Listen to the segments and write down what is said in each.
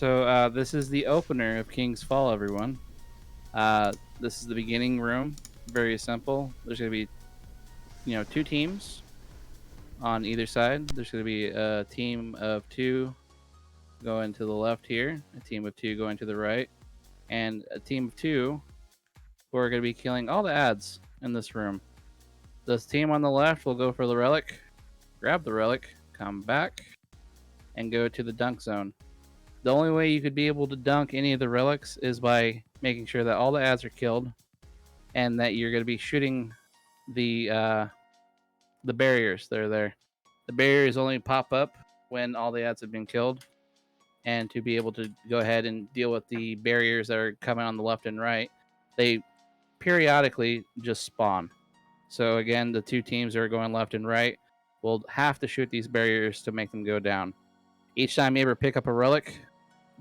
So this is the opener of King's Fall, everyone. This is the beginning room. Very simple. There's going to be, two teams on either side. There's going to be a team of two going to the left here, a team of two going to the right, and a team of two who are going to be killing all the ads in this room. This team on the left will go for the relic, grab the relic, come back, and go to the dunk zone. The only way you could be able to dunk any of the relics is by making sure that all the ads are killed, and that you're going to be shooting the barriers that are there. The barriers only pop up when all the ads have been killed, and to be able to go ahead and deal with the barriers that are coming on the left and right, they periodically just spawn. So again, the two teams that are going left and right will have to shoot these barriers to make them go down. Each time you ever pick up a relic,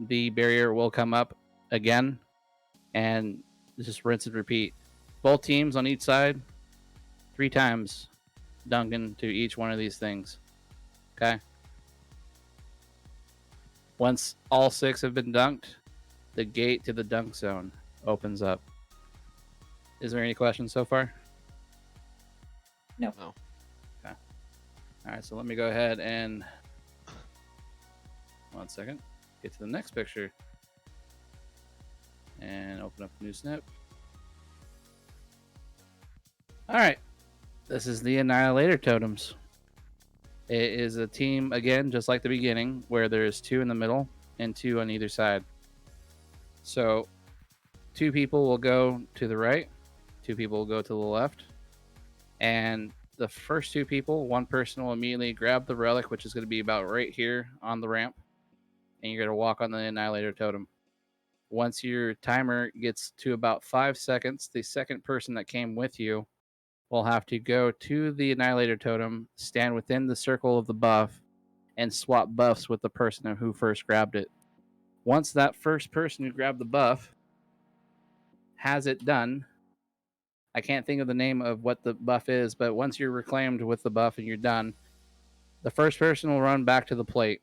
the barrier will come up again, and just rinse and repeat. Both teams on each side, 3 times dunking to each one of these things. Okay? Once all 6 have been dunked, the gate to the dunk zone opens up. Is there any questions so far? No. Okay. All right, so let me go ahead and 1 second. Get to the next picture and open up a new snip. All right, this is the Annihilator Totems. It is a team, again, just like the beginning, where there's 2 in the middle and 2 on either side. So 2 people will go to the right, 2 people will go to the left, and the first 2 people, one person will immediately grab the relic, which is going to be about right here on the ramp, and you're going to walk on the Annihilator Totem. Once your timer gets to about 5 seconds, the second person that came with you will have to go to the Annihilator Totem, stand within the circle of the buff, and swap buffs with the person who first grabbed it. Once that first person who grabbed the buff has it done, I can't think of the name of what the buff is, but once you're reclaimed with the buff and you're done, the first person will run back to the plate.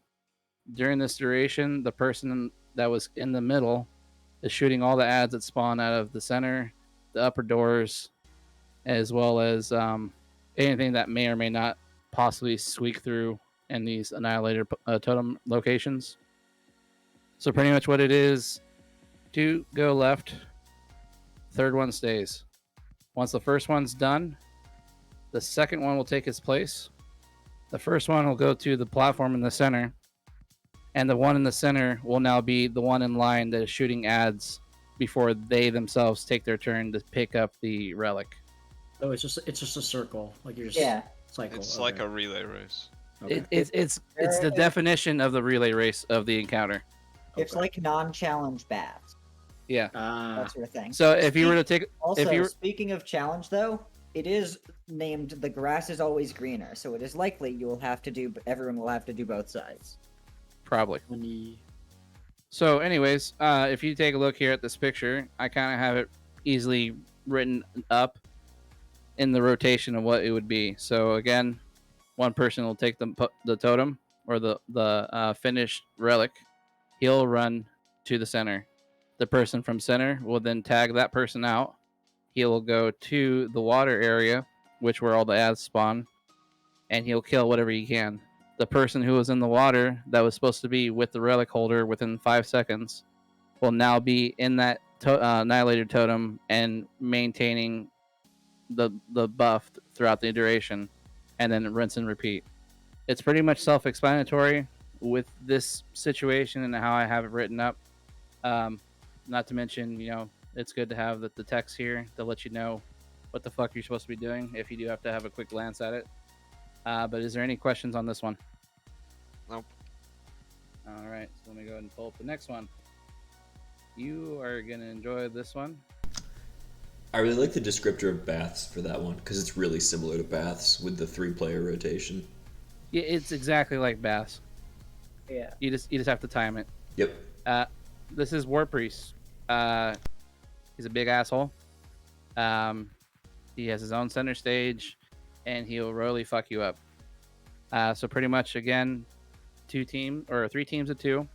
During this duration, the person that was in the middle is shooting all the ads that spawn out of the center, the upper doors, as well as anything that may or may not possibly squeak through in these Annihilator Totem locations. So pretty much what it is, 2 go left, third one stays. Once the first one's done, the second one will take its place. The first one will go to the platform in the center, and the one in the center will now be the one in line that is shooting ads before they themselves take their turn to pick up the relic. Oh, it's just a circle, like you're just cycle. It's like a relay race. Okay. It's the definition of the relay race of the encounter. It's like non-challenge bats. Yeah, That sort of thing. So if you were to take, Also, speaking of challenge, though, it is named "The Grass Is Always Greener," so it is likely everyone will have to do both sides. probably. So, anyways, if you take a look here at this picture, I kind of have it easily written up in the rotation of what it would be. So again, one person will take the totem or the finished relic. He'll run to the center. The person from center will then tag that person out. He'll go to the water area, which where all the ads spawn, and he'll kill whatever he can. The person who was in the water that was supposed to be with the relic holder within 5 seconds will now be in that Annihilator Totem and maintaining the buff throughout the duration, and then rinse and repeat. It's pretty much self-explanatory with this situation and how I have it written up. Not to mention, it's good to have the text here to let you know what the fuck you're supposed to be doing if you do have to have a quick glance at it. But is there any questions on this one? Nope. All right, so let me go ahead and pull up the next one. You are going to enjoy this one. I really like the descriptor of baths for that one because it's really similar to baths with the 3-player rotation. Yeah, it's exactly like baths. Yeah. You just have to time it. Yep. This is War Priest. He's a big asshole. He has his own center stage, and he'll royally fuck you up. So pretty much, again, 3 teams of 2.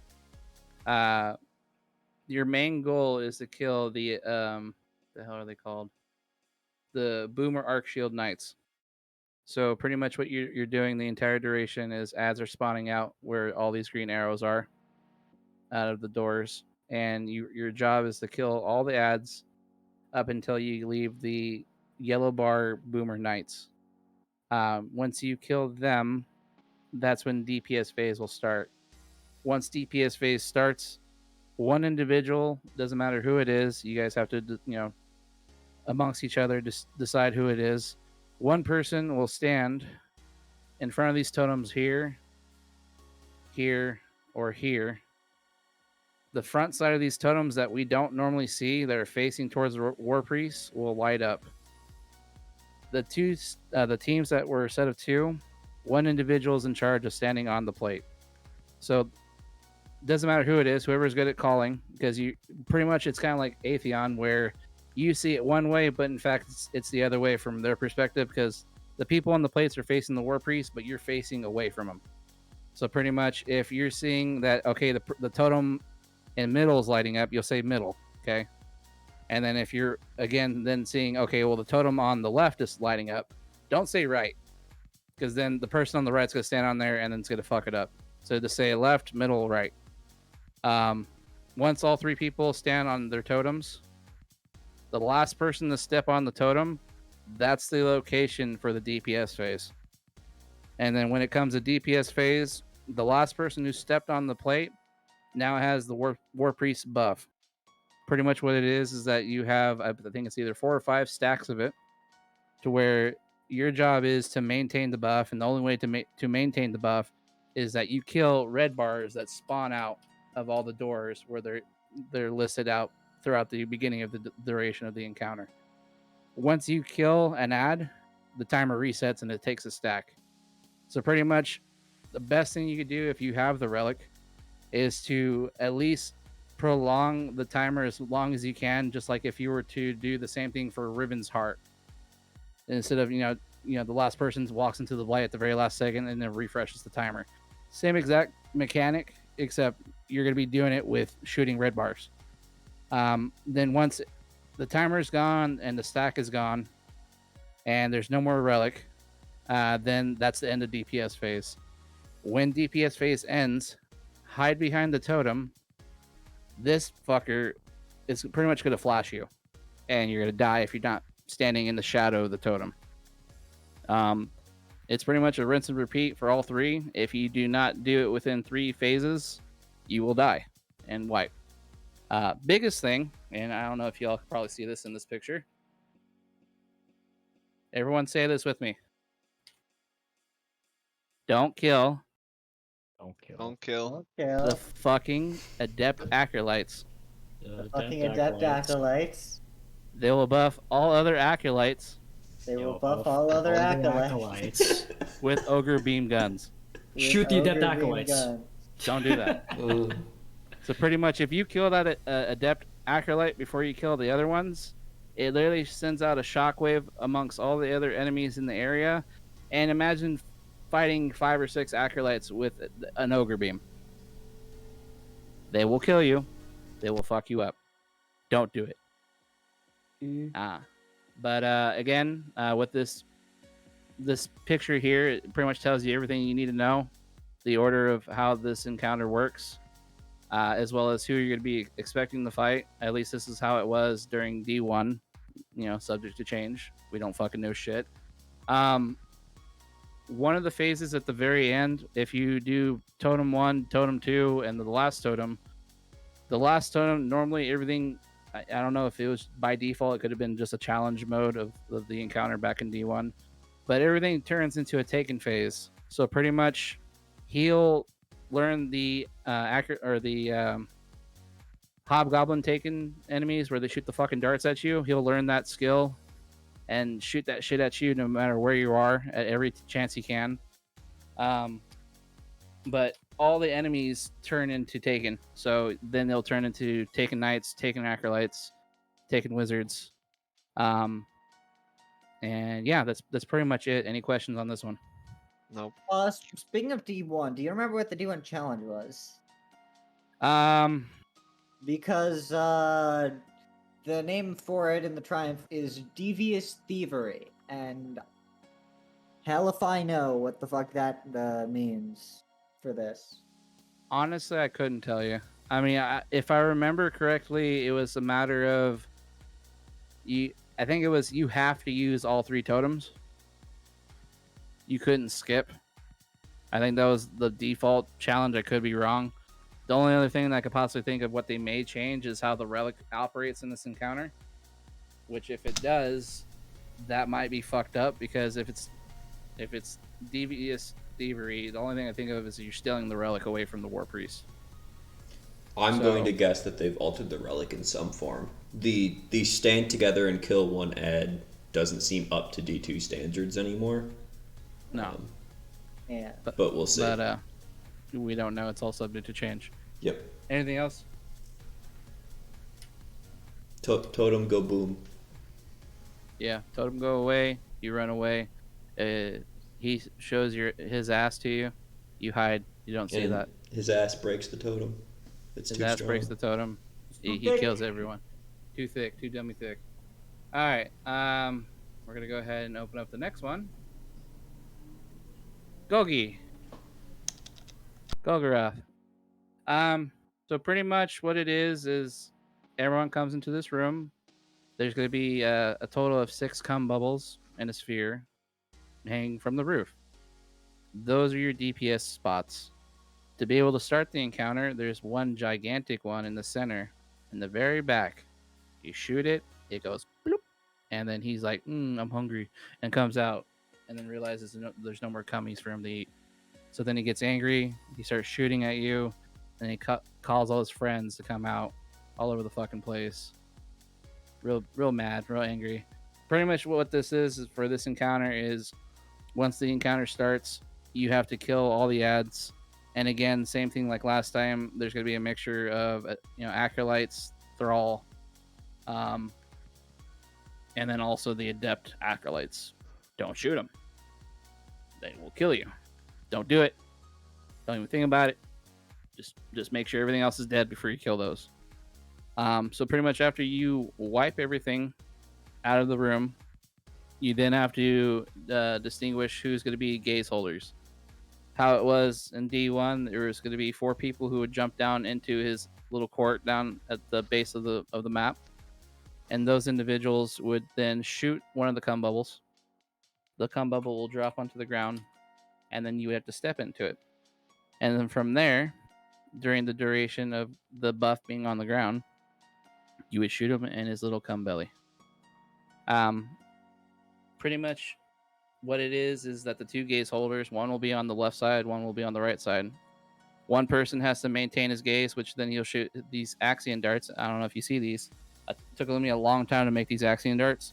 Your main goal is to kill the hell are they called? The Boomer Arc Shield Knights. So pretty much what you're doing the entire duration is ads are spawning out where all these green arrows are out of the doors, and your job is to kill all the ads up until you leave the yellow bar Boomer Knights. Once you kill them, that's when DPS phase will start. Once DPS phase starts, one individual, doesn't matter who it is, you guys have to, amongst each other, just decide who it is. One person will stand in front of these totems here, here, or here. The front side of these totems that we don't normally see that are facing towards the War Priests will light up. The teams that were a set of two, one individual is in charge of standing on the plate. So it doesn't matter who it is, whoever's good at calling, because you pretty much it's kind of like Atheon where you see it one way, but in fact it's the other way from their perspective because the people on the plates are facing the War Priest, but you're facing away from them. So pretty much if you're seeing that, okay, the totem in middle is lighting up, you'll say middle, okay? And then if you're, again, then seeing, okay, well, the totem on the left is lighting up, don't say right, because then the person on the right's going to stand on there and then it's going to fuck it up. So to say left, middle, right. Once all three people stand on their totems, the last person to step on the totem, that's the location for the DPS phase. And then when it comes to DPS phase, the last person who stepped on the plate now has the War Priest buff. Pretty much what it is that you have, I think it's either 4 or 5 stacks of it, to where your job is to maintain the buff, and the only way to maintain the buff is that you kill red bars that spawn out of all the doors where they're listed out throughout the beginning of the duration of the encounter. Once you kill an ad, the timer resets and it takes a stack. So pretty much the best thing you could do if you have the relic is to at least prolong the timer as long as you can, just like if you were to do the same thing for Ribbon's Heart. Instead of, the last person walks into the light at the very last second and then refreshes the timer. Same exact mechanic, except you're going to be doing it with shooting red bars. Then once the timer is gone and the stack is gone and there's no more relic, then that's the end of DPS phase. When DPS phase ends, hide behind the totem. This fucker is pretty much going to flash you, and you're going to die if you're not standing in the shadow of the totem. It's pretty much a rinse and repeat for all three. If you do not do it within 3 phases, you will die and wipe. Biggest thing, and I don't know if y'all can probably see this in this picture. Everyone say this with me. Don't kill. Don't kill. The fucking Adept Acolytes. The fucking Adept Acolytes. They will buff all other Acolytes. They will buff all other acolytes. With Ogre Beam Guns. Shoot the Adept Acolytes. Don't do that. So pretty much if you kill that Adept Acolyte before you kill the other ones, it literally sends out a shockwave amongst all the other enemies in the area. And imagine fighting 5 or 6 Acolytes with an Ogre Beam. They will kill you. They will fuck you up. Don't do it. But again, with this picture here, it pretty much tells you everything you need to know. The order of how this encounter works, as well as who you're going to be expecting to fight. At least this is how it was during D1. Subject to change. We don't fucking know shit. One of the phases at the very end, if you do Totem 1, Totem 2, and the last Totem, normally everything, I don't know if it was by default, it could have been just a challenge mode of the encounter back in D1, but everything turns into a taken phase. So pretty much he'll learn the Hobgoblin taken enemies where they shoot the fucking darts at you. He'll learn that skill and shoot that shit at you no matter where you are at every chance he can. But all the enemies turn into Taken. So then they'll turn into Taken Knights, Taken Acolytes, Taken Wizards. And yeah, that's pretty much it. Any questions on this one? Nope. Speaking of D1, do you remember what the D1 challenge was? Because the name for it in the Triumph is Devious Thievery, and hell if I know what the fuck that means for this. Honestly, I couldn't tell you. I mean, if I remember correctly, it was a matter of I think it was you have to use all 3 totems. You couldn't skip. I think that was the default challenge. I could be wrong. The only other thing that I could possibly think of what they may change is how the relic operates in this encounter. Which, if it does, that might be fucked up, because if it's devious thievery, the only thing I think of is you're stealing the relic away from the war priest. I'm going to guess that they've altered the relic in some form. The stand together and kill one ad doesn't seem up to D2 standards anymore. No. Yeah. But we'll see. But we don't know. It's all subject to change. Yep. Anything else? Totem go boom. Yeah. Totem go away. You run away. He shows his ass to you. You hide. You don't see And that. His ass breaks the totem. It's His too ass strong. breaks the totem. He kills everyone. Too thick. Too dummy thick. All right. We're gonna go ahead and open up the next one. Golgi. Golgarath. So pretty much what it is everyone comes into this room. There's going to be a total of 6 cum bubbles in a sphere hanging from the roof. Those are your DPS spots. To be able to start the encounter, there's one gigantic one in the center, in the very back. You shoot it, it goes bloop, and then he's like, I'm hungry, and comes out, and then realizes there's no more cummies for him to eat. So then he gets angry, he starts shooting at you, and he calls all his friends to come out all over the fucking place. Real mad, real angry. Pretty much what this is for this encounter is once the encounter starts, you have to kill all the ads. And again, same thing like last time, there's going to be a mixture of acolytes, thrall, and then also the adept acolytes. Don't shoot them. They will kill you. Don't do it. Don't even think about it. Just make sure everything else is dead before you kill those. So pretty much after you wipe everything out of the room, you then have to distinguish who's going to be gaze holders. How it was in D1, there was going to be 4 people who would jump down into his little court down at the base of the map, and those individuals would then shoot one of the cum bubbles. The cum bubble will drop onto the ground, and then you would have to step into it. And then from there, during the duration of the buff being on the ground, you would shoot him in his little cum belly. Pretty much what it is that the 2 gaze holders, one will be on the left side, one will be on the right side. One person has to maintain his gaze, which then he'll shoot these Axion darts. I don't know if you see these. It took me a long time to make these Axion darts,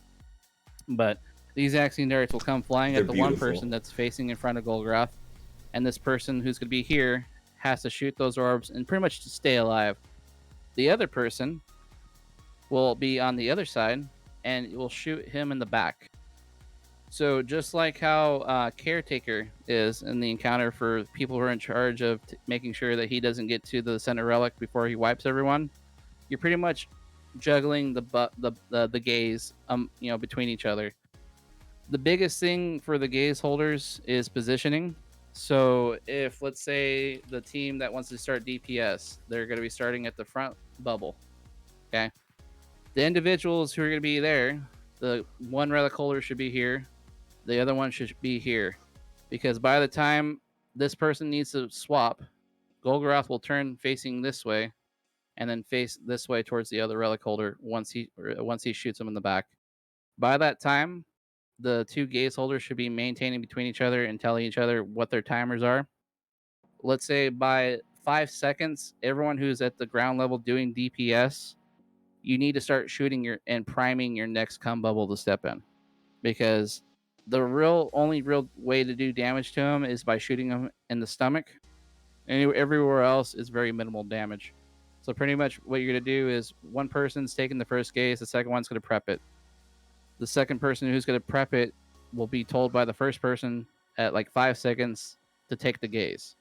but these Axion darts will come flying at the one person that's facing in front of Golgarath, and this person who's going to be here has to shoot those orbs and pretty much stay alive. The other person will be on the other side, and it will shoot him in the back. So just like how Caretaker is in the encounter for people who are in charge of making sure that he doesn't get to the center relic before he wipes everyone, you're pretty much juggling the gaze between each other. The biggest thing for the gaze holders is positioning. So if, let's say, the team that wants to start DPS, they're going to be starting at the front bubble. Okay. The individuals who are going to be there, the one relic holder should be here. The other one should be here. Because by the time this person needs to swap, Golgarath will turn facing this way and then face this way towards the other relic holder once he shoots him in the back. By that time, the 2 gaze holders should be maintaining between each other and telling each other what their timers are. Let's say by 5 seconds, everyone who's at the ground level doing DPS, you need to start shooting and priming your next cum bubble to step in. Because the only real way to do damage to him is by shooting him in the stomach. And everywhere else is very minimal damage. So pretty much what you're going to do is one person's taking the first gaze, the second one's going to prep it. The second person who's going to prep it will be told by the first person at like 5 seconds to take the gaze.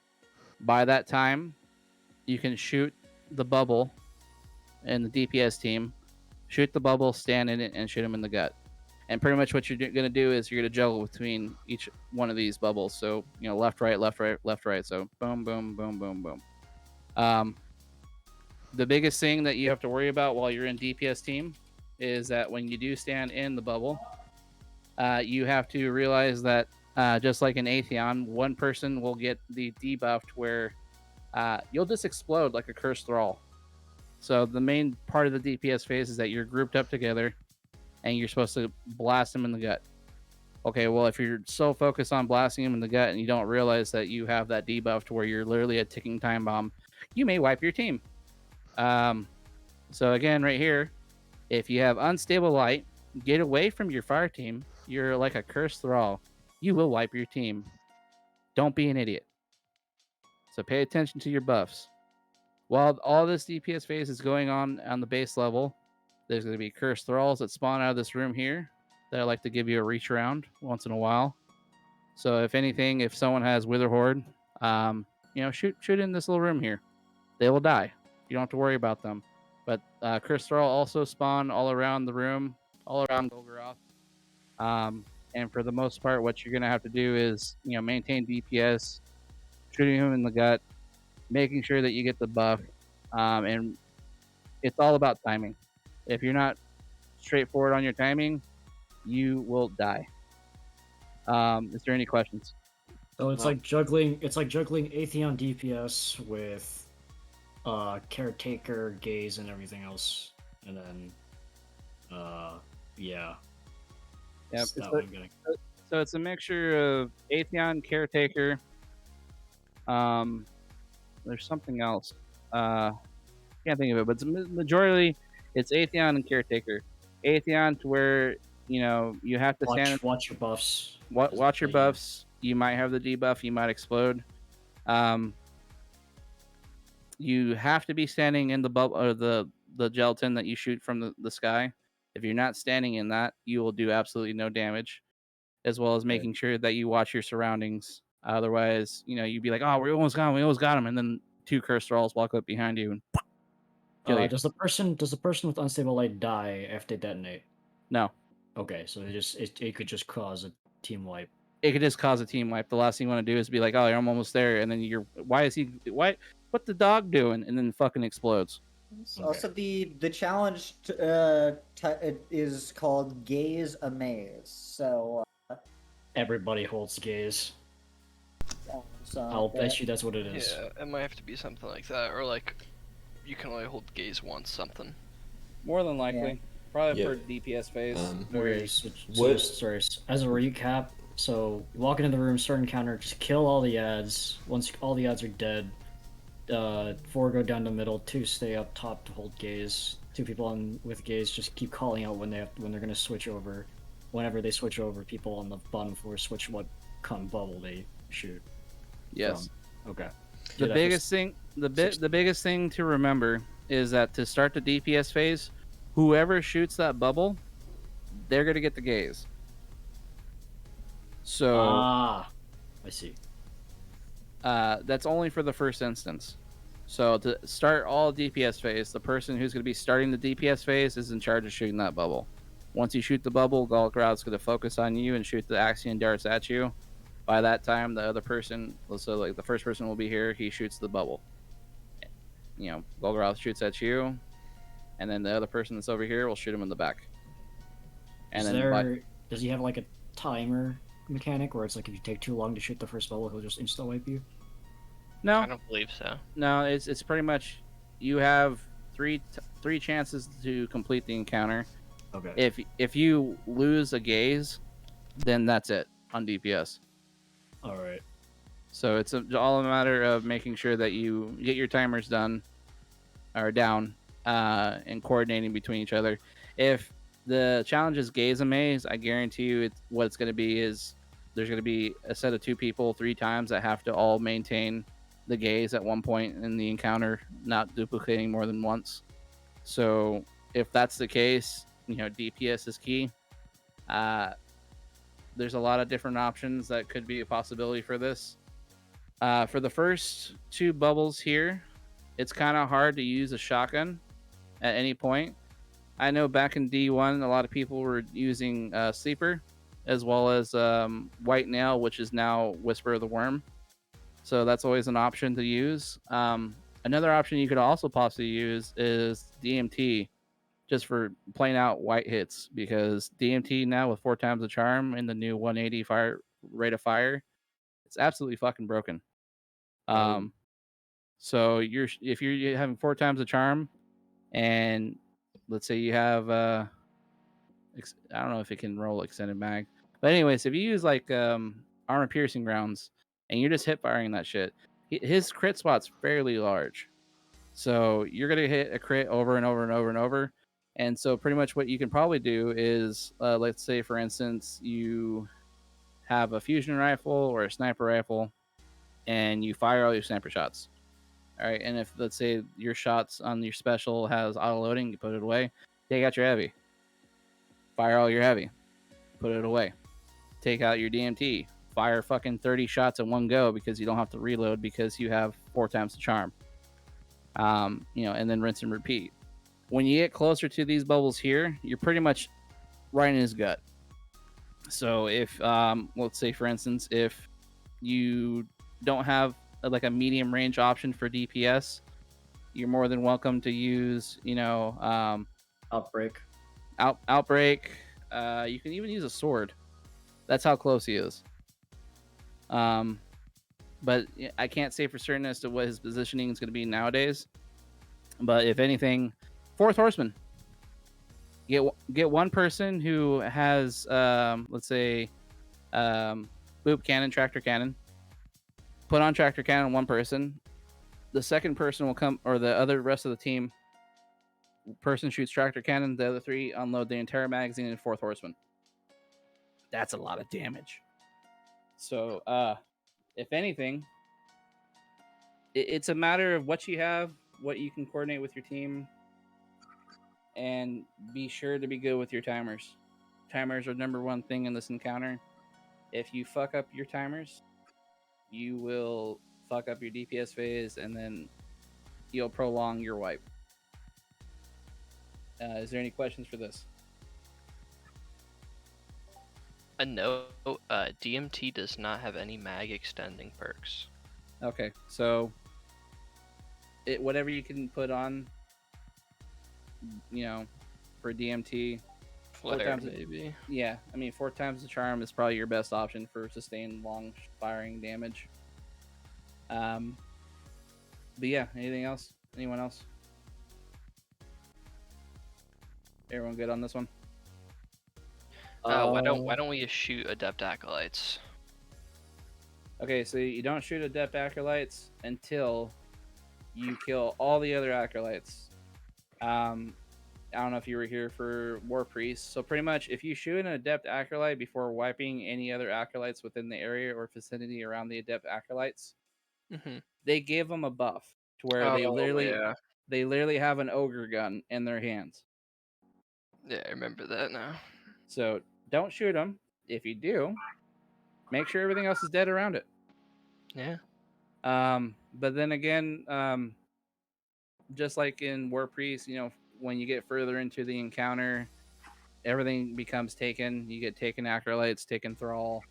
By that time, you can shoot the bubble and the DPS team, shoot the bubble, stand in it, and shoot them in the gut. And pretty much what you're going to do is you're going to juggle between each one of these bubbles. So, left, right, left, right, left, right. So boom, boom, boom, boom, boom. The biggest thing that you have to worry about while you're in DPS team is that when you do stand in the bubble, you have to realize that just like in Atheon, one person will get the debuffed where you'll just explode like a cursed thrall. So the main part of the DPS phase is that you're grouped up together and you're supposed to blast them in the gut. Okay, well, if you're so focused on blasting them in the gut and you don't realize that you have that debuff to where you're literally a ticking time bomb, you may wipe your team. So again, right here, if you have unstable light, get away from your fire team. You're like a cursed thrall. You will wipe your team. Don't be an idiot. So pay attention to your buffs. While all this DPS phase is going on the base level, there's going to be cursed thralls that spawn out of this room here that I like to give you a reach around once in a while. So if anything, if someone has Wither Horde, shoot in this little room here. They will die. You don't have to worry about them. But cursed thrall also spawn all around the room, all around Golgoroth. And for the most part, what you're going to have to do is, maintain DPS, shooting him in the gut, making sure that you get the buff. And it's all about timing. If you're not straightforward on your timing, you will die. Is there any questions? So it's like juggling. It's like juggling Atheon DPS with Caretaker, Gaze, and everything else, and then yeah. Yeah. So it's a mixture of Atheon, Caretaker. There's something else. Can't think of it, but it's majority. It's Atheon and Caretaker. Atheon to where you have to watch your buffs. Watch your buffs. You might have the debuff. You might explode. You have to be standing in the bubble or the gelatin that you shoot from the sky. If you're not standing in that, you will do absolutely no damage, as well as making sure that you watch your surroundings. Otherwise, you'd be like, "Oh, we almost got him," and then two cursed thralls walk up behind you and kill you. Does the person with unstable light die after they detonate? No. Okay, so it could just cause a team wipe. It could just cause a team wipe. The last thing you want to do is be like, "Oh, I'm almost there," and then what the dog doing? And then it fucking explodes. Okay. Also, the challenge is called Gaze Amaze. So everybody holds Gaze. So I'll bet you that's what it is. Yeah, it might have to be something like that, or like you can only hold Gaze once. Something. More than likely, probably for DPS phase. Sorry. As a recap, so you walk into the room, start encounter, just kill all the ads. Once all the ads are dead. 4 go down the middle, 2 stay up top to hold Gaze. 2 people with Gaze just keep calling out when they're gonna switch over. Whenever they switch over, people on the bottom floor switch what kind of bubble they shoot. Yes. Okay. The biggest thing to remember is that to start the DPS phase, whoever shoots that bubble, they're gonna get the Gaze. So I see. That's only for the first instance. So to start all DPS phase, the person who's going to be starting the DPS phase is in charge of shooting that bubble. Once you shoot the bubble, Golgoroth's going to focus on you and shoot the Axion darts at you. By that time, the other person, so like the first person will be here, he shoots the bubble. Golgoroth shoots at you, and then the other person that's over here will shoot him in the back. And does he have like a timer mechanic where it's like if you take too long to shoot the first bubble, he'll just insta wipe you? No, I don't believe so. No, it's pretty much you have three chances to complete the encounter. Okay. If you lose a Gaze, then that's it on DPS. All right. So it's all a matter of making sure that you get your timers done or down and coordinating between each other. If the challenge is Gaze Amaze, I guarantee you what it's going to be is there's going to be a set of 2 people 3 times that have to all maintain the Gaze at one point in the encounter, not duplicating more than once. So if that's the case, DPS is key. There's a lot of different options that could be a possibility for this. For the first 2 bubbles here, it's kind of hard to use a shotgun at any point. I know back in D1, a lot of people were using Sleeper, as well as White Nail, which is now Whisper of the Worm. So that's always an option to use. Another option you could also possibly use is DMT, just for plain out white hits, because DMT now with 4 times the charm and the new 180 fire rate of fire, it's absolutely fucking broken. So if you're having 4 times the charm, and let's say you have I don't know if it can roll extended mag, but anyways, if you use like armor piercing rounds and you're just hip firing that shit, his crit spot's fairly large, so you're gonna hit a crit over and over and over and over. And so pretty much what you can probably do is, let's say for instance you have a fusion rifle or a sniper rifle, and you fire all your sniper shots. All right, and if let's say your shots on your special has auto loading, you put it away. Take out your heavy, fire all your heavy, put it away. Take out your DMT, fire fucking 30 shots in one go because you don't have to reload because you have 4 times the charm. And then rinse and repeat. When you get closer to these bubbles here, you're pretty much right in his gut. So if let's say for instance, if you don't have like a medium range option for DPS, you're more than welcome to use, Outbreak. Outbreak. You can even use a sword. That's how close he is. But I can't say for certain as to what his positioning is going to be nowadays. But if anything, Fourth Horseman. Get one person who has, let's say, boop cannon, tractor cannon. Put on tractor cannon on one person. The second person will come, or the other rest of the team. Person shoots tractor cannon. The other 3 unload the entire magazine in Fourth Horseman. That's a lot of damage. So, if anything, it's a matter of what you have, what you can coordinate with your team, and be sure to be good with your timers. Timers are number one thing in this encounter. If you fuck up your timers, you will fuck up your DPS phase, and then you'll prolong your wipe. Is there any questions for this? A note, DMT does not have any mag extending perks. Okay, so whatever you can put on, for DMT. Flare, maybe. Yeah, I mean, 4 times the charm is probably your best option for sustained long firing damage. But yeah, anything else? Anyone else? Everyone good on this one? Why don't we just shoot Adept Acolytes? Okay, so you don't shoot Adept Acolytes until you kill all the other Acolytes. I don't know if you were here for War Priest. So pretty much, if you shoot an Adept Acolyte before wiping any other Acolytes within the area or vicinity around the Adept Acolytes, they give them a buff to where they literally have an ogre gun in their hands. Yeah, I remember that now. So don't shoot them. If you do, make sure everything else is dead around it. Yeah. But then again, just like in War Priest, when you get further into the encounter, everything becomes taken. You get taken acolytes, taken thrall.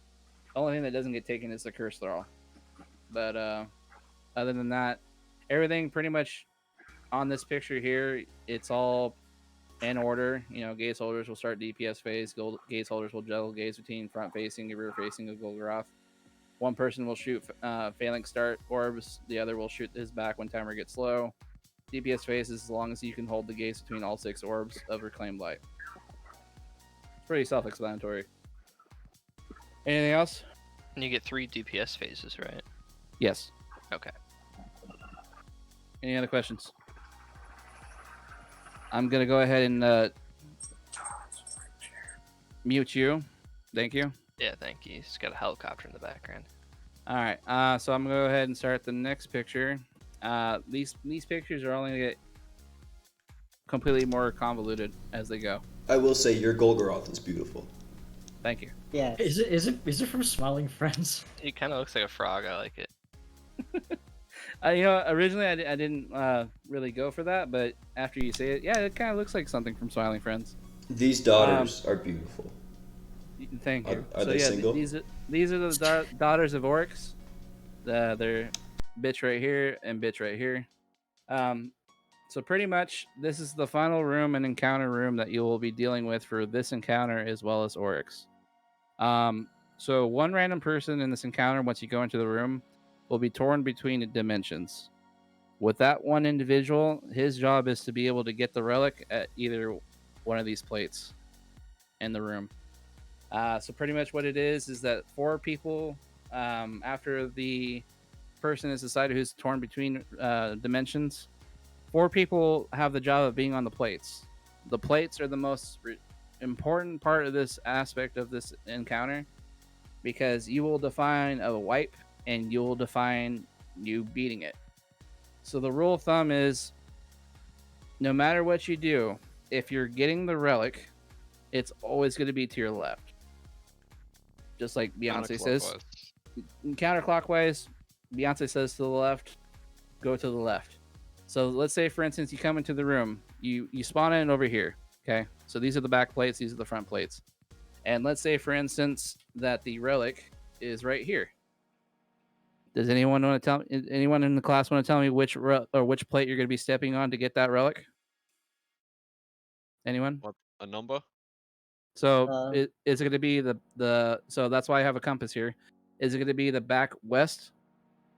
The only thing that doesn't get taken is the curse thrall. But other than that, everything pretty much on this picture here, it's all in order. Gaze holders will start DPS phase. Gaze holders will juggle gaze routine, front facing, rear facing of Golgoroth. One person will shoot phalanx start orbs. The other will shoot his back when timer gets low. DPS phase is as long as you can hold the gaze between all 6 orbs of reclaimed light. It's pretty self-explanatory. Anything else? And you get 3 DPS phases, right? Yes. Okay. Any other questions? I'm gonna go ahead and mute you. Thank you. Yeah, thank you. It's got a helicopter in the background. All right. So I'm gonna go ahead and start the next picture. These pictures are only gonna get completely more convoluted as they go. I will say your Golgoroth is beautiful. Thank you. Yeah. Is it from Smiling Friends? It kind of looks like a frog. I like it. Originally I didn't really go for that, but after you say it, yeah, it kind of looks like something from Smiling Friends. These daughters are beautiful. Thank you. Are So they yeah, single? these are the daughters of orcs. They're bitch right here and bitch right here. Um, so pretty much this is the final room and encounter room that you will be dealing with for this encounter as well as orcs. Um, so one random person in this encounter, once you go into the room, will be torn between dimensions. With that one individual, his job is to be able to get the relic at either one of these plates in the room. So pretty much what it is that 4 people, after the person is decided who's torn between dimensions, 4 people have the job of being on the plates. The plates are the most important part of this aspect of this encounter because you will define a wipe and you will define you beating it. So the rule of thumb is no matter what you do, if you're getting the relic, it's always going to be to your left. Just like Beyonce says, counterclockwise, Beyonce says to the left, go to the left. So let's say, for instance, you come into the room, you spawn in over here. Okay, so these are the back plates, these are the front plates, and let's say, for instance, that the relic is right here. Does anyone want to tell? Anyone in the class want to tell me which which plate you're going to be stepping on to get that relic? Anyone? What, a number? So is it going to be the? So that's why I have a compass here. Is it going to be the back west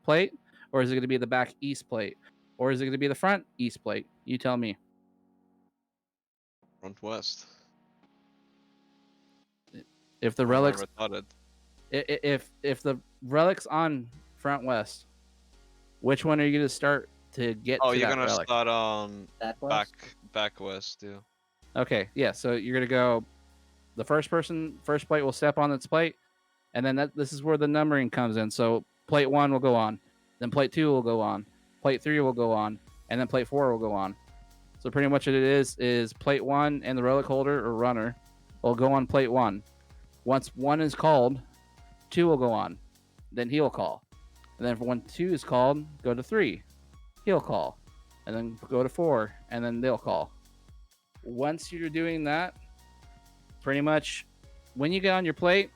plate, or is it going to be the back east plate, or is it going to be the front east plate? You tell me. Front west. If the Or am I relics, retarded? if the relics on front west, which one are you going to start to get Oh, to you're that gonna relic? start on That was back west, yeah. Okay, yeah. So you're going to go. The first plate will step on its plate, and then this is where the numbering comes in. So plate 1 will go on, then plate 2 will go on, plate 3 will go on, and then plate 4 will go on. So pretty much what it is plate 1 and the relic holder or runner will go on plate 1. Once 1 is called, 2 will go on, then he'll call, and then when 2 is called, go to 3, he'll call, and then go to 4, and then they'll call. Once you're doing that, pretty much when you get on your plate,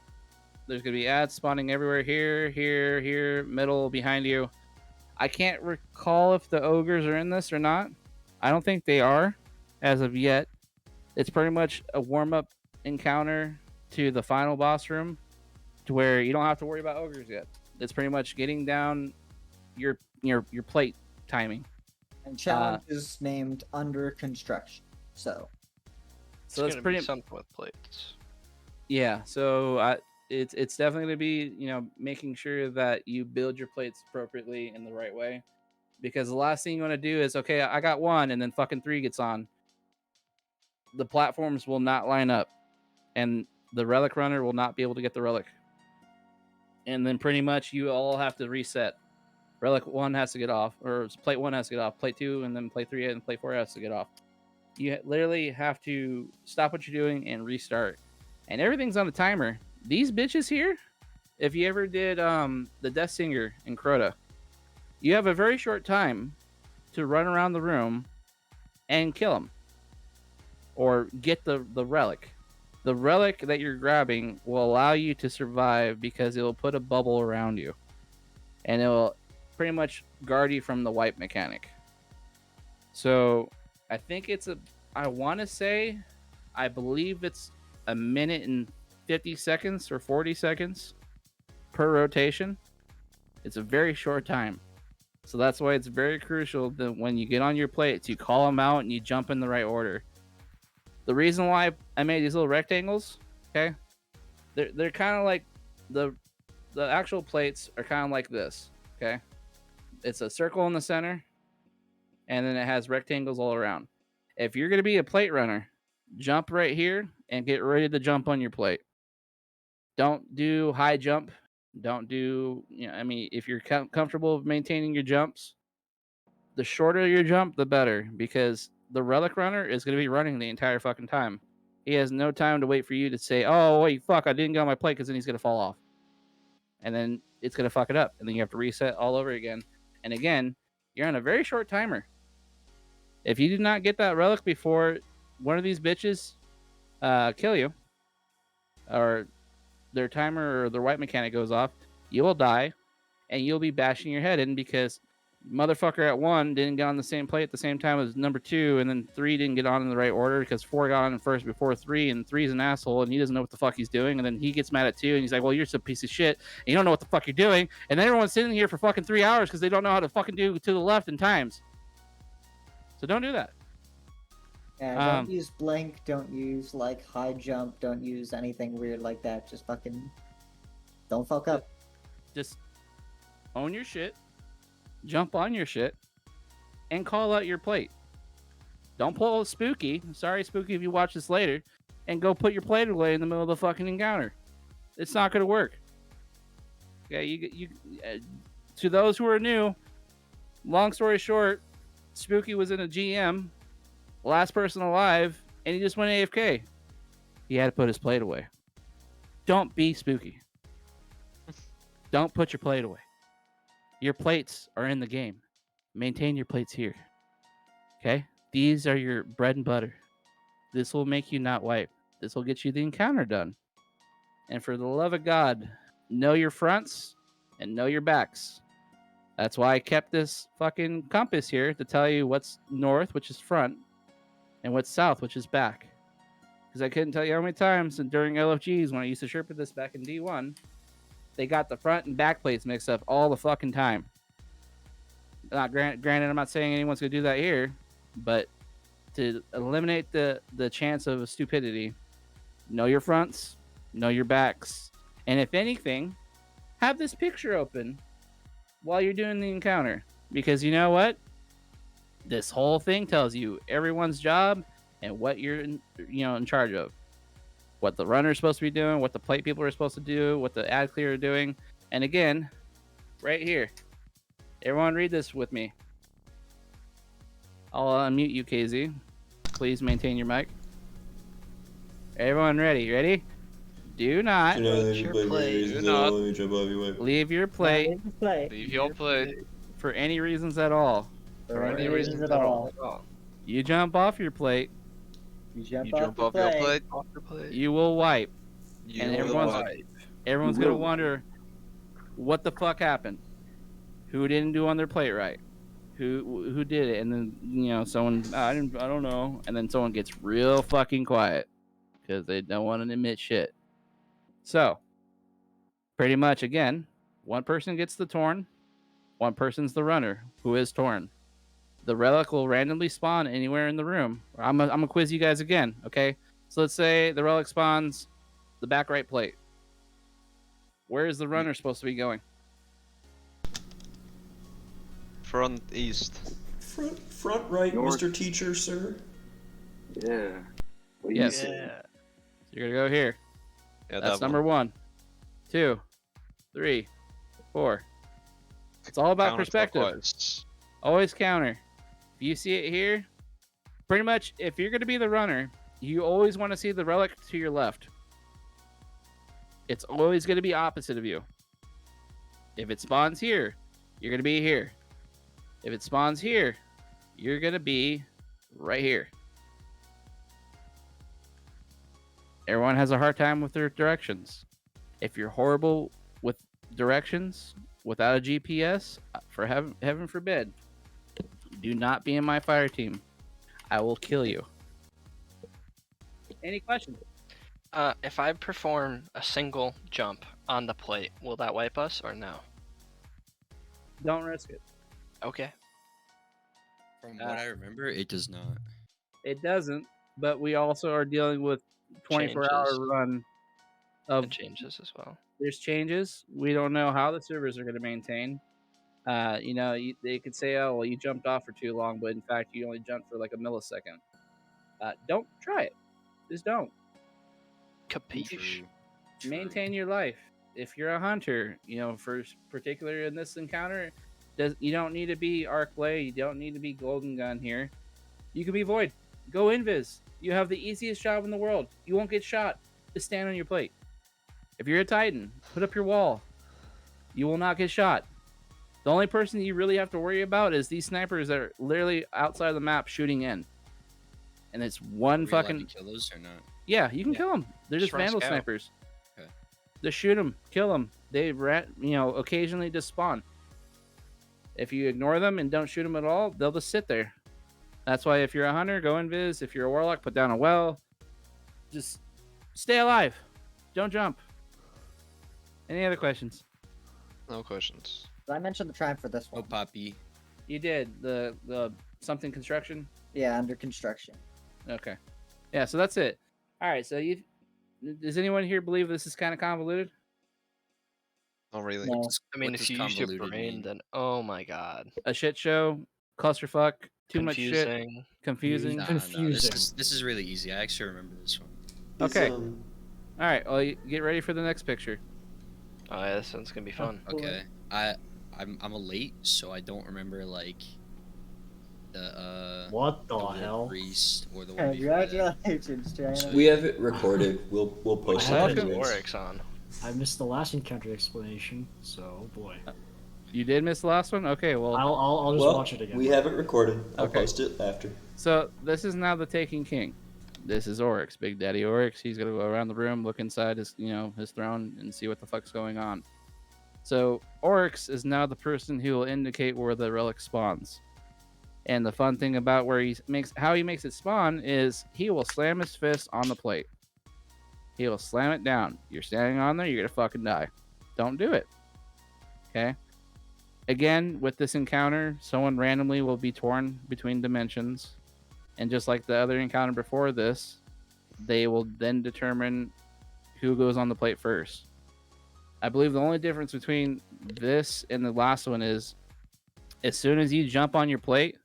there's going to be ads spawning everywhere here, middle, behind you. I can't recall if the ogres are in this or not. I don't think they are as of yet. It's pretty much a warm-up encounter to the final boss room to where you don't have to worry about ogres yet. It's pretty much getting down your plate timing. and challenge is named under construction. So that's pretty something with plates. Yeah, so it's definitely going to be making sure that you build your plates appropriately in the right way, because the last thing you want to do is, okay, I got 1 and then fucking 3 gets on. The platforms will not line up, and the relic runner will not be able to get the relic, and then pretty much you all have to reset. Relic 1 has to get off, or plate 1 has to get off, plate 2, and then plate 3 and plate 4 has to get off. You literally have to stop what you're doing and restart. And everything's on a timer. These bitches here, if you ever did the Death Singer in Crota, you have a very short time to run around the room and kill them. Or get the relic. The relic that you're grabbing will allow you to survive because it will put a bubble around you. And it will pretty much guard you from the wipe mechanic. So I think I want to say, I believe it's a minute and 50 seconds or 40 seconds per rotation. It's a very short time. So that's why it's very crucial that when you get on your plates, you call them out and you jump in the right order. The reason why I made these little rectangles, okay, they're kind of like the actual plates are kind of like this, okay. It's a circle in the center, and then it has rectangles all around. If you're going to be a plate runner, jump right here and get ready to jump on your plate. Don't do high jump. Don't do, if you're comfortable maintaining your jumps, the shorter your jump, the better, because the relic runner is going to be running the entire fucking time. He has no time to wait for you to say, oh, wait, fuck, I didn't get on my plate, because then he's going to fall off. And then it's going to fuck it up. And then you have to reset all over again. And again, you're on a very short timer. If you do not get that relic before one of these bitches kill you, or their timer or their white mechanic goes off, you will die, and you'll be bashing your head in because motherfucker at 1 didn't get on the same plate at the same time as number 2, and then 3 didn't get on in the right order because 4 got on first before 3, and 3's an asshole and he doesn't know what the fuck he's doing, and then he gets mad at 2 and he's like, well, you're some piece of shit and you don't know what the fuck you're doing, and then everyone's sitting here for fucking 3 hours because they don't know how to fucking do to the left in times. So don't do that. Yeah, don't use blink, don't use like high jump, don't use anything weird like that. Just fucking don't fuck up. Just own your shit, jump on your shit, and call out your plate. Don't pull a Spooky. Sorry, Spooky, if you watch this later, and go put your plate away in the middle of the fucking encounter. It's not going to work. Okay, you to those who are new, long story short, Spooky was in a GM, last person alive, and he just went AFK. He had to put his plate away. Don't be Spooky. Don't put your plate away. Your plates are in the game. Maintain your plates here. Okay? These are your bread and butter. This will make you not wipe. This will get you the encounter done. And for the love of God, know your fronts and know your backs. That's why I kept this fucking compass here to tell you what's north, which is front, and what's south, which is back. Because I couldn't tell you how many times during LFGs when I used to Sherpa this back in D1, they got the front and back plates mixed up all the fucking time. Granted, I'm not saying anyone's going to do that here, but to eliminate the chance of stupidity, know your fronts, know your backs, and if anything, have this picture open while you're doing the encounter. Because you know what? This whole thing tells you everyone's job and what you're in charge of. What the runner's supposed to be doing, what the plate people are supposed to do, what the ad clear are doing. And again, right here. Everyone read this with me. I'll unmute you, KZ. Please maintain your mic. Everyone ready? Ready? Do not leave your plate Leave your plate. for any reasons at all. For any reasons at all. You jump off your plate, You You jump off your plate. you will wipe. You And will everyone's- wipe. Everyone's gonna wonder what the fuck happened. Who didn't do on their plate right? Who did it? And then someone I don't know. And then someone gets real fucking quiet because they don't want to admit shit. So pretty much again, one person gets the torn, one person's the runner who is torn. The relic will randomly spawn anywhere in the room. I'm gonna quiz you guys again, okay? So let's say the relic spawns the back right plate. Where is the runner supposed to be going? Front east. Front right, North. Mr. Teacher, sir. Yeah. What do you Yes. say? Yeah. So you're gonna go here. Yeah, That's that number 1, 2, 3, 4. It's all about perspective. Counterclockwise. Always counter. If you see it here, pretty much, if you're going to be the runner, you always want to see the relic to your left. It's always going to be opposite of you. If it spawns here, you're going to be here. If it spawns here, you're going to be right here. Everyone has a hard time with their directions. If you're horrible with directions without a GPS, for heaven forbid, do not be in my fire team. I will kill you. Any questions? If I perform a single jump on the plate, will that wipe us or no? Don't risk it. Okay. From what I remember, it does not. It doesn't, but we also are dealing with 24-hour Changes. run of It changes as well. there's changes. We don't know how the servers are going to maintain. They could say, oh, well, you jumped off for too long, but in fact, you only jumped for like a millisecond. Don't try it. Just don't. Capiche. Maintain your life. If you're a hunter, for particular in this encounter, you don't need to be Arc Blade. You don't need to be Golden Gun here. You can be Void. Go Invis. You have the easiest job in the world. You won't get shot. Just stand on your plate. If you're a Titan, put up your wall. You will not get shot. The only person you really have to worry about is these snipers that are literally outside of the map shooting in. And it's one Are we allowed fucking... to kill those or not? Yeah, you can Yeah. kill them. They're just Just run vandal scout. snipers. Okay. Just shoot them, kill them. They occasionally just spawn. If you ignore them and don't shoot them at all, they'll just sit there. That's why if you're a hunter, go invis. If you're a warlock, put down a well. Just stay alive. Don't jump. Any other questions? No questions. Did I mention the triumph for this Oh, one? Poppy. You did the something construction. Yeah, under construction. Okay. Yeah, so that's it. All right. So does anyone here believe this is kind of convoluted? Not really. No. I mean, What if does you use your convoluted brain, mean? then oh my god, A shit show, clusterfuck, too much shit, confusing. confusing. Nah, Confusing. This is really easy. I actually remember this one. Okay. All right. Well, get ready for the next picture. Oh yeah, this one's gonna be fun. Okay. I'm a late, so I don't remember like the What the war hell? priest or the one before that. Congratulations, China. We have it recorded. We'll post it. Welcome. anyways. Oryx on. I missed the last encounter explanation, so oh boy. You did miss the last one. Okay. Well, I'll just Well, watch it again. we have it recorded. I'll Okay. post it after. so this is now the Taking King. This is Oryx, Big Daddy Oryx. He's gonna go around the room, look inside his throne, and see what the fuck's going on. So Oryx is now the person who will indicate where the relic spawns. And the fun thing about how he makes it spawn is he will slam his fist on the plate. He will slam it down. You're standing on there, you're gonna fucking die. Don't do it. Okay. Again, with this encounter, someone randomly will be torn between dimensions. And just like the other encounter before this, they will then determine who goes on the plate first. I believe the only difference between this and the last one is as soon as you jump on your plate,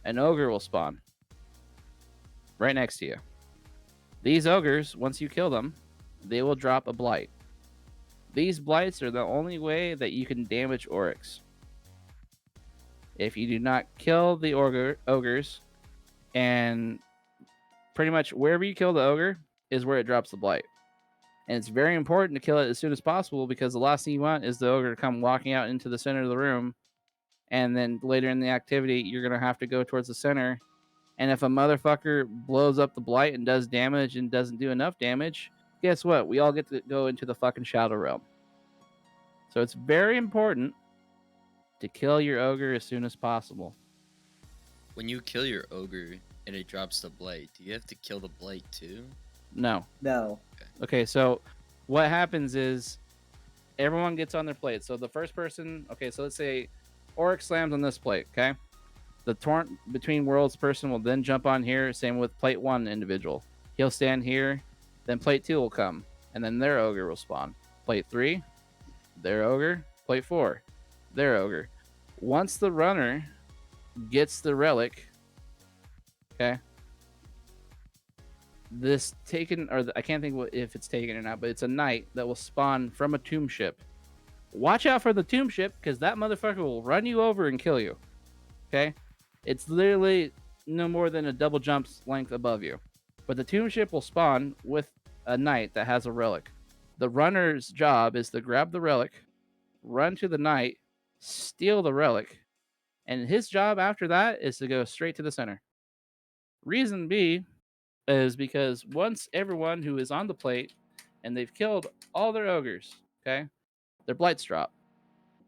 an ogre will spawn right next to you. These ogres, once you kill them, they will drop a blight. These blights are the only way that you can damage Oryx. If you do not kill the ogres, and pretty much wherever you kill the ogre is where it drops the blight. And it's very important to kill it as soon as possible because the last thing you want is the ogre to come walking out into the center of the room. And then later in the activity, you're going to have to go towards the center. And if a motherfucker blows up the blight and does damage and doesn't do enough damage, guess what? We all get to go into the fucking Shadow Realm. So it's very important to kill your ogre as soon as possible. When you kill your ogre and it drops the blight, do you have to kill the blight too? No. No. Okay, so what happens is everyone gets on their plate. So the first person, okay, so let's say Oryx slams on this plate, okay? The Torrent Between Worlds person will then jump on here, same with plate 1 individual. He'll stand here, then plate 2 will come, and then their ogre will spawn. Plate 3, their ogre. Plate 4, their ogre. Once the runner gets the relic, okay, this taken, or I can't think if it's taken or not, but it's a knight that will spawn from a tomb ship. Watch out for the tomb ship because that motherfucker will run you over and kill you. Okay, it's literally no more than a double jump's length above you, but the tomb ship will spawn with a knight that has a relic. The runner's job is to grab the relic, run to the knight, steal the relic, and his job after that is to go straight to the center. Reason B is because once everyone who is on the plate and they've killed all their ogres, okay, their blights drop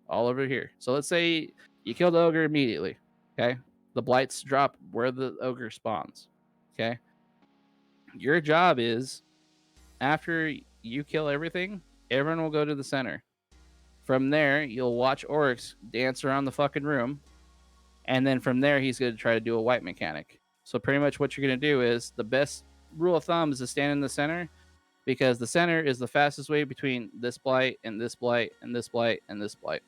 all over here. So let's say you kill the ogre immediately, okay? The blights drop where the ogre spawns, okay? Your job is after you kill everything, everyone will go to the center. From there, you'll watch Oryx dance around the fucking room. And then from there, he's going to try to do a wipe mechanic. So pretty much what you're going to do is the best rule of thumb is to stand in the center because the center is the fastest way between this blight and this blight and this blight and this blight.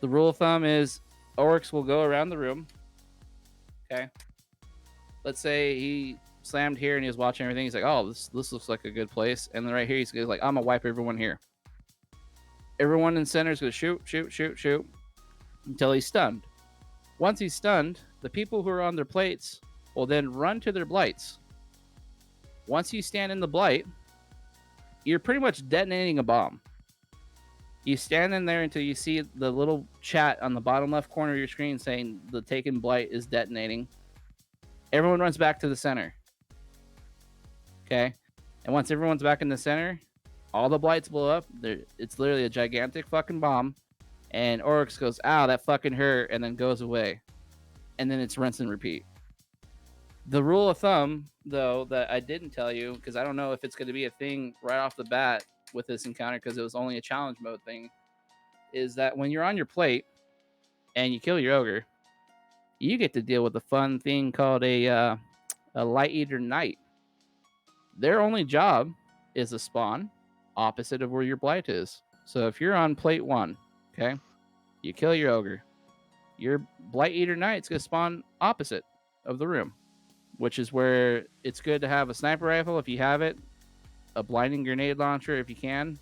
The rule of thumb is Oryx will go around the room. Okay. Let's say he slammed here and he was watching everything. He's like, oh, this looks like a good place. And then right here, he's like, I'm going to wipe everyone here. Everyone in center is going to shoot until he's stunned. Once he's stunned, the people who are on their plates will then run to their blights. Once you stand in the blight, you're pretty much detonating a bomb. You stand in there until you see the little chat on the bottom left corner of your screen saying the taken blight is detonating. Everyone runs back to the center. Okay? And once everyone's back in the center, all the blights blow up. It's literally a gigantic fucking bomb. And Oryx goes, ow, that fucking hurt, and then goes away. And then it's rinse and repeat. The rule of thumb, though, that I didn't tell you, because I don't know if it's going to be a thing right off the bat with this encounter, because it was only a challenge mode thing, is that when you're on your plate and you kill your ogre, you get to deal with a fun thing called a light eater knight. Their only job is to spawn opposite of where your blight is. So if you're on plate 1, okay, you kill your ogre, your blight eater knight's going to spawn opposite of the room, which is where it's good to have a sniper rifle if you have it, a blinding grenade launcher if you can,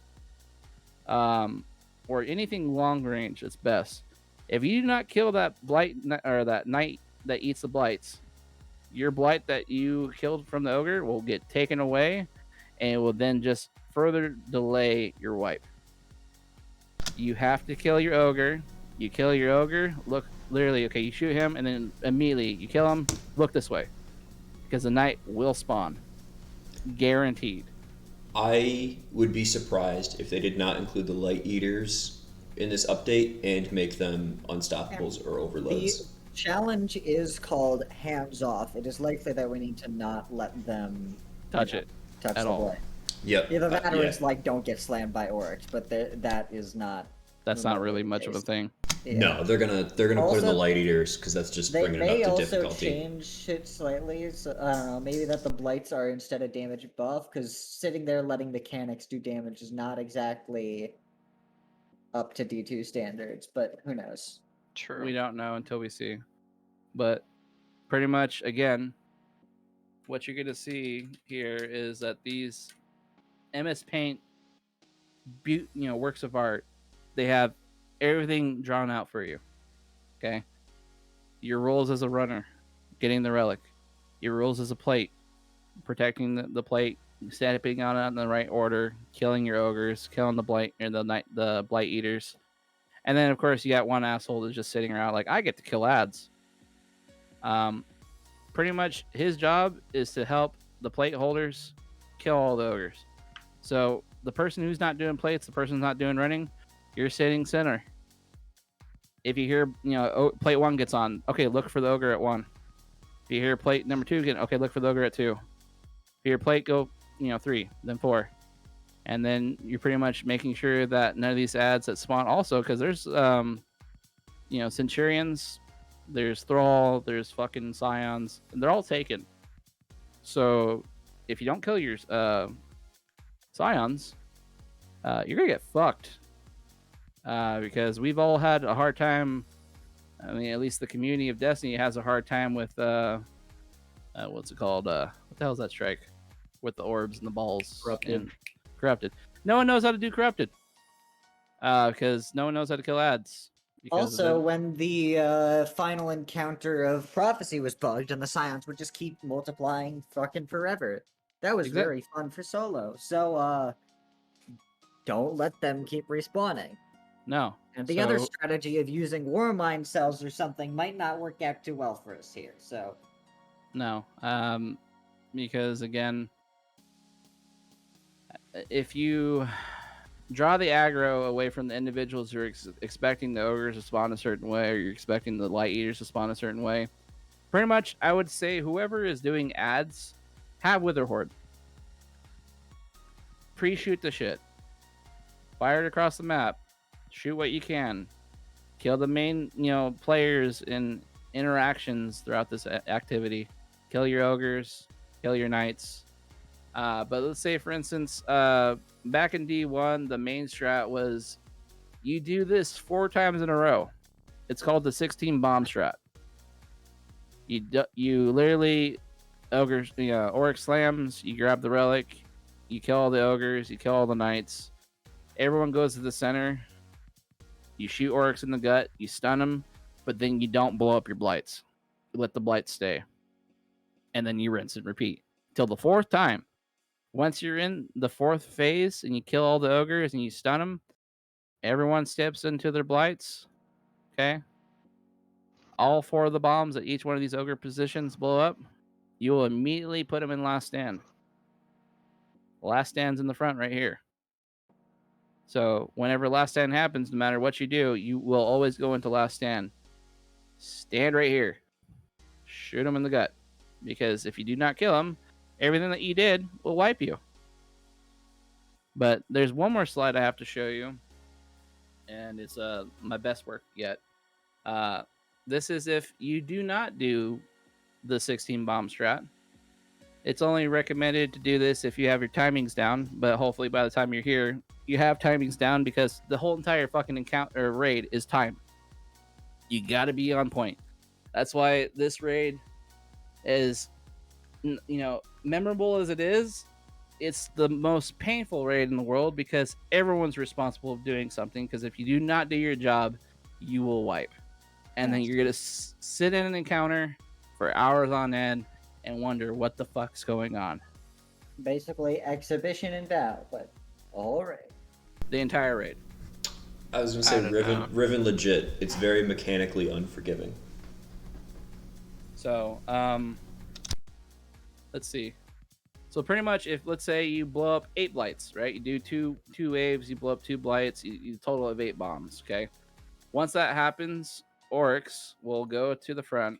or anything long range. It's best. If you do not kill that blight or that knight that eats the blights, your blight that you killed from the ogre will get taken away, and it will then just further delay your wipe. You have to kill your ogre. You kill your ogre. Look, literally, okay, you shoot him, and then immediately you kill him. Look this way, because the knight will spawn, guaranteed. I would be surprised if they did not include the light eaters in this update and make them unstoppables or overloads. The challenge is called hands off. It is likely that we need to not let them Touch it touch at the all. blade. Yep. Either that or yeah. it's like don't get slammed by Oryx, but that is not. That's not really the much of a case. thing. Yeah. No, they're gonna put in the Also, light eaters because that's just They bringing may it up to also difficulty. change it slightly. So, I don't know. Maybe that the blights are instead of damage buff, because sitting there letting mechanics do damage is not exactly up to D2 standards. But who knows? True. We don't know until we see. But pretty much, again, what you're going to see here is that these MS Paint, works of art, they have everything drawn out for you. Okay? Your roles as a runner, getting the relic. Your roles as a plate, protecting the plate, stepping on it in the right order, killing your ogres, killing the blight or the blight eaters. And then, of course, you got one asshole that's just sitting around like, I get to kill ads. Pretty much his job is to help the plate holders kill all the ogres. So the person who's not doing plates, the person who's not doing running, you're sitting center. If you hear, plate 1 gets on, okay, look for the ogre at 1. If you hear plate number 2 get, okay, look for the ogre at 2. If you hear plate go, 3, then 4. And then you're pretty much making sure that none of these ads that spawn also, because there's, Centurions, there's Thrall, there's fucking Scions, and they're all taken. So if you don't kill your Scions, you're going to get fucked. Because we've all had a hard time. I mean, at least the community of Destiny has a hard time with, what's it called? What the hell is that strike? With the orbs and the balls. Corrupted. No one knows how to do corrupted. Because no one knows how to kill ads. Also, when the final encounter of Prophecy was bugged and the Scions would just keep multiplying fucking forever. That was very fun for solo. So, don't let them keep respawning. No. And the other strategy of using War Mind cells or something might not work out too well for us here, so... No. Because, again, if you draw the aggro away from the individuals who are expecting the ogres to spawn a certain way, or you're expecting the light eaters to spawn a certain way, pretty much, I would say whoever is doing ads, have Wither Horde. Pre-shoot the shit. Fire it across the map. Shoot what you can. Kill the main, players in interactions throughout this activity. Kill your ogres. Kill your knights. But let's say, for instance, back in D1, the main strat was you do this 4 times in a row. It's called the 16 bomb strat. You literally ogres, Oryx slams. You grab the relic. You kill all the ogres. You kill all the knights. Everyone goes to the center. You shoot Oryx in the gut. You stun him, but then you don't blow up your blights. You let the blights stay, and then you rinse and repeat till the 4th time. Once you're in the 4th phase and you kill all the ogres and you stun them, everyone steps into their blights. Okay. All 4 of the bombs at each one of these ogre positions blow up. You will immediately put them in last stand. Last stand's in the front right here. So whenever last stand happens, no matter what you do, you will always go into last stand. Stand right here. Shoot him in the gut. Because if you do not kill him, everything that you did will wipe you. But there's one more slide I have to show you. And it's my best work yet. This is if you do not do the 16 bomb strat. It's only recommended to do this if you have your timings down, but hopefully by the time you're here, you have timings down because the whole entire fucking encounter raid is timed. You got to be on point. That's why this raid is, memorable as it is, it's the most painful raid in the world because everyone's responsible for doing something. Because if you do not do your job, you will wipe. And then you're going to sit in an encounter for hours on end and wonder what the fuck's going on. Basically, exhibition in doubt, but all right. The entire raid. I was gonna say Riven legit. It's very mechanically unforgiving. So, let's see. So pretty much, if let's say you blow up 8 blights, right? You do two waves, you blow up 2 blights, you total of 8 bombs. Okay. Once that happens, Oryx will go to the front,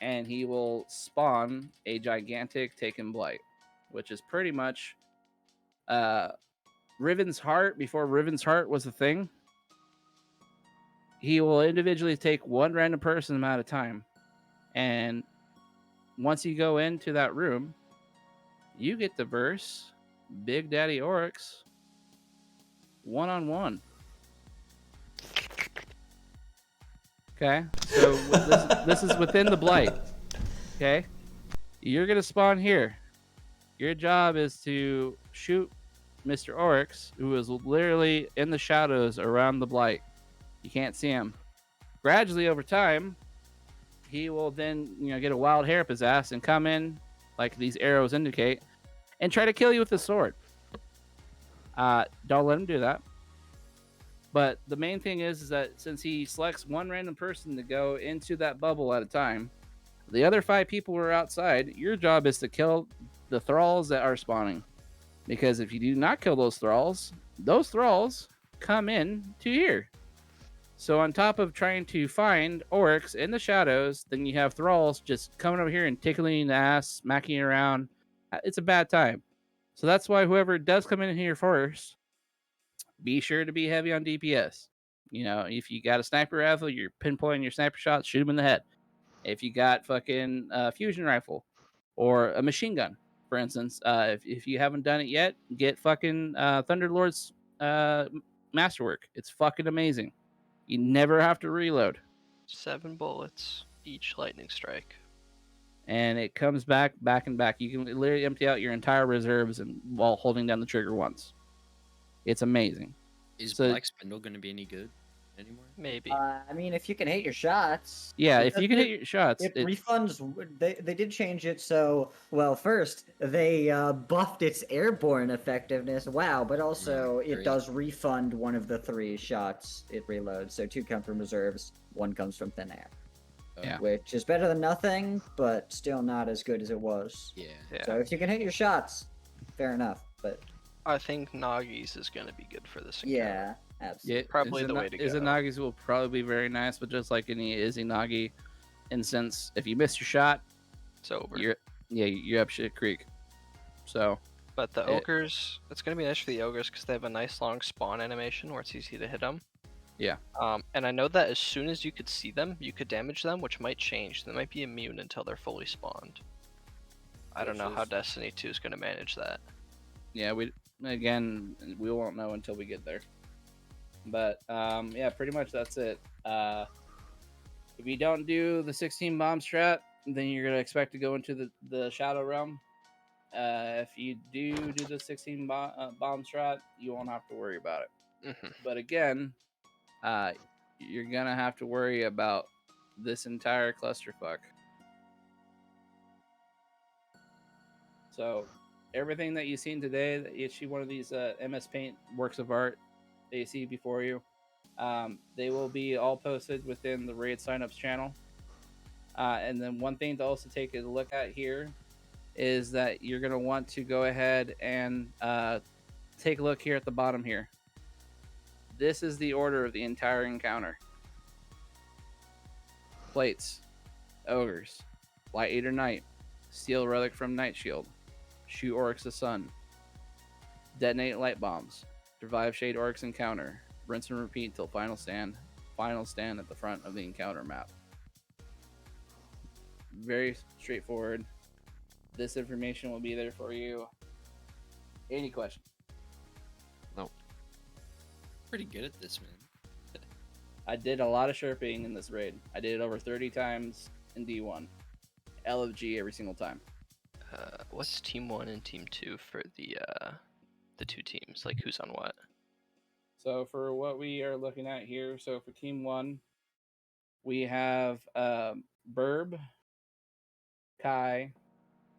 and he will spawn a gigantic Taken Blight, which is pretty much Riven's Heart before Riven's Heart was a thing. He will individually take one random person at a time. And once you go into that room, you get to verse Big Daddy Oryx 1-on-1. Okay, so this is within the blight. Okay, you're gonna spawn here. Your job is to shoot Mr. Oryx, who is literally in the shadows around the blight. You can't see him. Gradually over time, he will then get a wild hair up his ass and come in, like these arrows indicate, and try to kill you with a sword. Don't let him do that. But the main thing is that since he selects one random person to go into that bubble at a time, the other 5 people who are outside, your job is to kill the thralls that are spawning. Because if you do not kill those thralls come in to here. So on top of trying to find Oryx in the shadows, then you have thralls just coming over here and tickling the ass, smacking you around. It's a bad time. So that's why whoever does come in here first, be sure to be heavy on DPS. If you got a sniper rifle, you're pinpointing your sniper shots, shoot him in the head. If you got fucking fusion rifle or a machine gun, for instance, if you haven't done it yet, get fucking Thunderlord's masterwork. It's fucking amazing. You never have to reload. 7 bullets, each lightning strike. And it comes back, and back. You can literally empty out your entire reserves while holding down the trigger once. It's amazing. Is Black Spindle going to be any good anymore? Maybe. I mean, if you can hit your shots. Yeah, if you can hit your shots. It refunds. They did change it so, well, first, they buffed its airborne effectiveness. Wow, but also it does refund one of the 3 shots it reloads. So 2 come from reserves, 1 comes from thin air. Yeah. Which is better than nothing, but still not as good as it was. Yeah. So if you can hit your shots, fair enough. But I think Nagi's is going to be good for this encounter. yeah, absolutely. Yeah, Probably the way to go. Izanagi's will probably be very nice, but just like any Izanagi instance, if you miss your shot, It's over. You're up shit creek. So, But the ogres, it's going to be nice for the ogres because they have a nice long spawn animation where it's easy to hit them. Yeah. And I know that as soon as you could see them, you could damage them, which might change. They might be immune until they're fully spawned. I don't know how Destiny 2 is going to manage that. yeah, we won't know until we get there. But pretty much that's it. If you don't do the 16 bomb strat, then you're gonna expect to go into the shadow realm. If you do the 16 bomb strat, you won't have to worry about it. Mm-hmm. But again, you're gonna have to worry about this entire clusterfuck. So everything that you've seen today, that you see one of these MS Paint works of art, that you see before you. They will be all posted within the raid signups channel. And then one thing to also take a look at here is that you're going to want to go ahead and take a look here at the bottom here. This is the order of the entire encounter. Plates, ogres, light eater knight, steal relic from night shield, shoot orcs the sun, detonate light bombs, survive shade orcs encounter, rinse and repeat till final stand at the front of the encounter map. Very straightforward. This information will be there for you. Any questions? Pretty good at this, man. I did a lot of sherping in this raid. I did it over 30 times in D1. LFG every single time. What's team 1 and team 2 for the two teams? Like who's on what? So for what we are looking at here, so for team 1, we have Burb, Kai,